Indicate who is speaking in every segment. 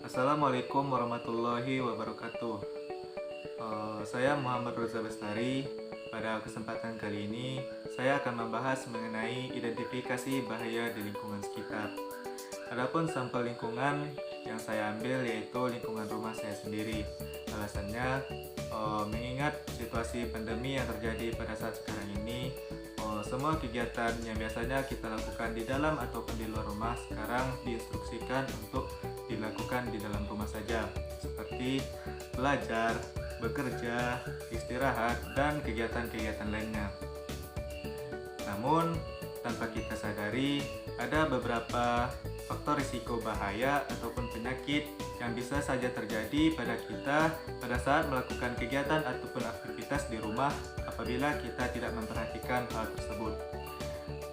Speaker 1: Assalamualaikum warahmatullahi wabarakatuh. Saya Muhammad Roza Bestari. Pada kesempatan kali ini, saya akan membahas mengenai identifikasi bahaya di lingkungan sekitar. Adapun sampel lingkungan yang saya ambil yaitu lingkungan rumah saya sendiri. Alasannya, mengingat situasi pandemi yang terjadi pada saat sekarang ini, semua kegiatan yang biasanya kita lakukan di dalam ataupun di luar rumah sekarang diinstruksikan untuk dilakukan di dalam rumah saja, seperti belajar, bekerja, istirahat, dan kegiatan-kegiatan lainnya. Namun, tanpa kita sadari, ada beberapa faktor risiko bahaya ataupun penyakit yang bisa saja terjadi pada kita pada saat melakukan kegiatan ataupun aktivitas di rumah apabila kita tidak memperhatikan hal tersebut.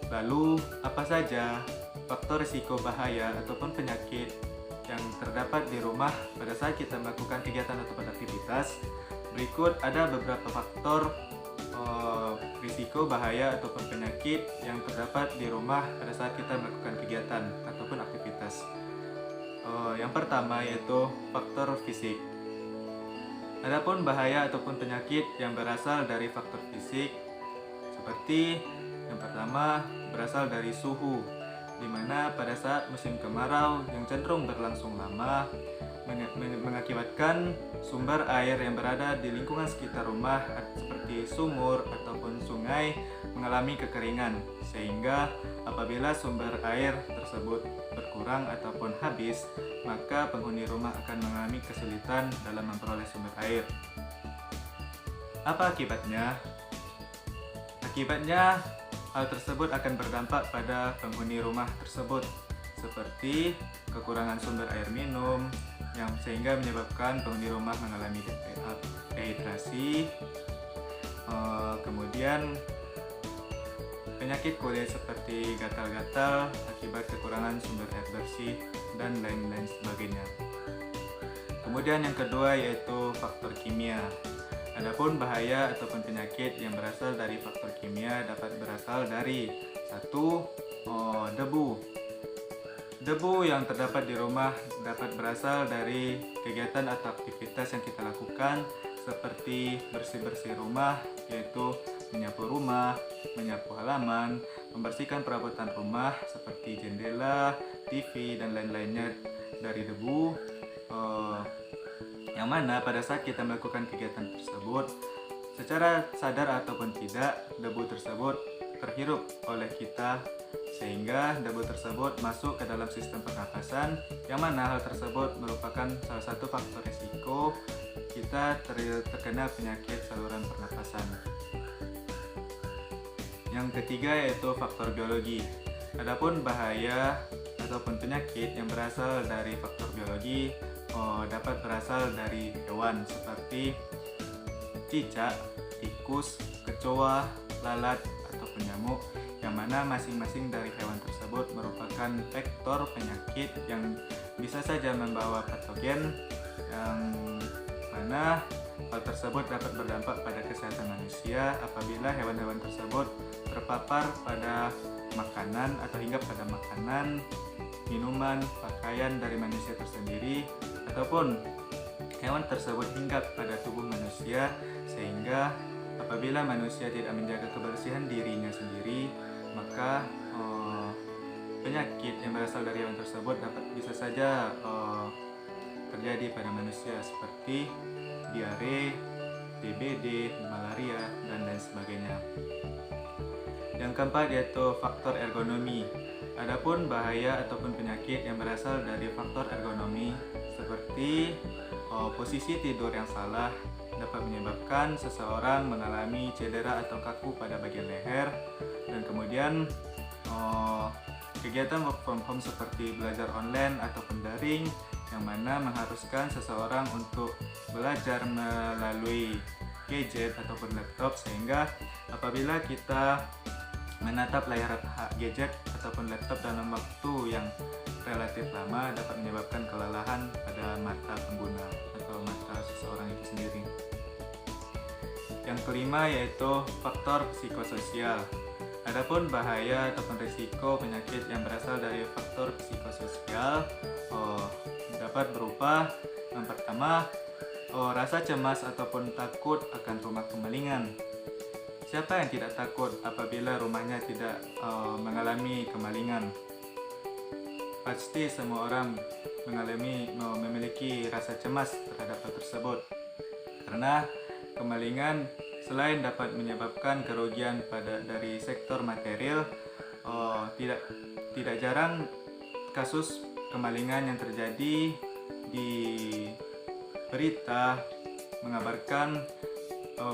Speaker 1: Lalu, apa saja faktor risiko bahaya ataupun penyakit yang terdapat di rumah pada saat kita melakukan kegiatan ataupun aktivitas? Berikut ada beberapa faktor risiko bahaya ataupun penyakit yang terdapat di rumah pada saat kita melakukan kegiatan ataupun aktivitas. Yang pertama yaitu faktor fisik. Adapun bahaya ataupun penyakit yang berasal dari faktor fisik seperti yang pertama berasal dari suhu, di mana pada saat musim kemarau yang cenderung berlangsung lama mengakibatkan sumber air yang berada di lingkungan sekitar rumah seperti sumur ataupun sungai mengalami kekeringan, sehingga apabila sumber air tersebut berkurang ataupun habis, maka penghuni rumah akan mengalami kesulitan dalam memperoleh sumber air. Apa akibatnya? Akibatnya hal tersebut akan berdampak pada penghuni rumah tersebut, seperti kekurangan sumber air minum, yang sehingga menyebabkan penghuni rumah mengalami dehidrasi, kemudian penyakit kulit seperti gatal-gatal akibat kekurangan sumber air bersih, dan lain-lain sebagainya. Kemudian yang kedua yaitu faktor kimia. Adapun bahaya ataupun penyakit yang berasal dari faktor kimia dapat berasal dari debu. Debu yang terdapat di rumah dapat berasal dari kegiatan atau aktivitas yang kita lakukan seperti bersih-bersih rumah, yaitu menyapu rumah, menyapu halaman, membersihkan perabotan rumah seperti jendela, TV, dan lain-lainnya dari debu. Yang mana pada saat kita melakukan kegiatan tersebut, secara sadar ataupun tidak, debu tersebut terhirup oleh kita, sehingga debu tersebut masuk ke dalam sistem pernapasan, yang mana hal tersebut merupakan salah satu faktor risiko kita terkena penyakit saluran pernapasan. Yang ketiga yaitu faktor biologi. Adapun bahaya ataupun penyakit yang berasal dari faktor biologi dapat berasal dari hewan seperti cicak, tikus, kecoa, lalat, ataupun nyamuk, yang mana masing-masing dari hewan tersebut merupakan vektor penyakit yang bisa saja membawa patogen, yang mana hal tersebut dapat berdampak pada kesehatan manusia apabila hewan-hewan tersebut terpapar pada makanan atau hinggap pada makanan, minuman, pakaian dari manusia tersendiri, ataupun hewan tersebut hinggap pada tubuh manusia, sehingga apabila manusia tidak menjaga kebersihan dirinya sendiri, maka penyakit yang berasal dari hewan tersebut bisa saja terjadi pada manusia seperti diare, DBD, malaria, dan lain sebagainya. Yang keempat yaitu faktor ergonomi. Adapun bahaya ataupun penyakit yang berasal dari faktor ergonomi seperti posisi tidur yang salah dapat menyebabkan seseorang mengalami cedera atau kaku pada bagian leher, dan kemudian kegiatan work from home seperti belajar online ataupun daring, yang mana mengharuskan seseorang untuk belajar melalui gadget ataupun laptop, sehingga apabila kita menatap layar gadget ataupun laptop dalam waktu yang relatif lama dapat menyebabkan kelelahan pada mata pengguna atau mata seseorang itu sendiri. Yang kelima yaitu faktor psikososial. Adapun bahaya ataupun risiko penyakit yang berasal dari faktor psikososial dapat berupa yang pertama, rasa cemas ataupun takut akan rumah kemalingan. Siapa yang tidak takut apabila rumahnya tidak mengalami kemalingan? Pasti semua orang memiliki rasa cemas terhadap hal tersebut. Karena kemalingan selain dapat menyebabkan kerugian dari sektor material, tidak jarang kasus kemalingan yang terjadi di berita mengabarkan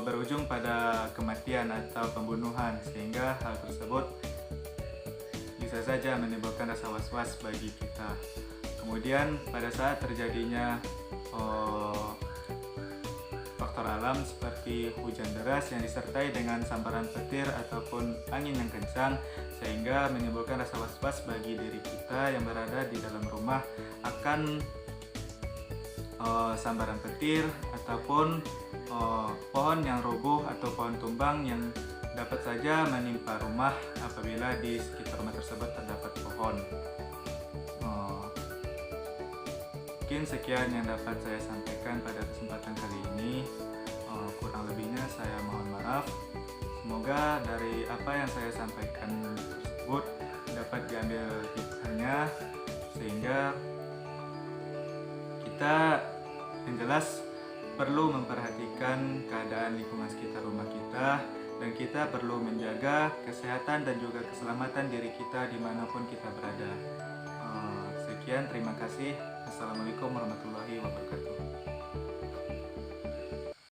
Speaker 1: berujung pada kematian atau pembunuhan, sehingga hal tersebut bisa saja menimbulkan rasa was-was bagi kita. Kemudian pada saat terjadinya faktor alam seperti hujan deras yang disertai dengan sambaran petir ataupun angin yang kencang, sehingga menimbulkan rasa was-was bagi diri kita yang berada di dalam rumah akan sambaran petir ataupun pohon yang roboh atau pohon tumbang yang dapat saja menimpa rumah apabila di sekitar rumah tersebut terdapat pohon. Mungkin sekian yang dapat saya sampaikan pada kesempatan kali ini. Kurang lebihnya saya mohon maaf. Semoga dari apa yang saya sampaikan tersebut dapat diambil hikmahnya, sehingga kita yang jelas perlu memperhatikan keadaan lingkungan sekitar rumah kita, dan kita perlu menjaga kesehatan dan juga keselamatan diri kita dimanapun kita berada. Sekian, terima kasih. Assalamualaikum warahmatullahi wabarakatuh.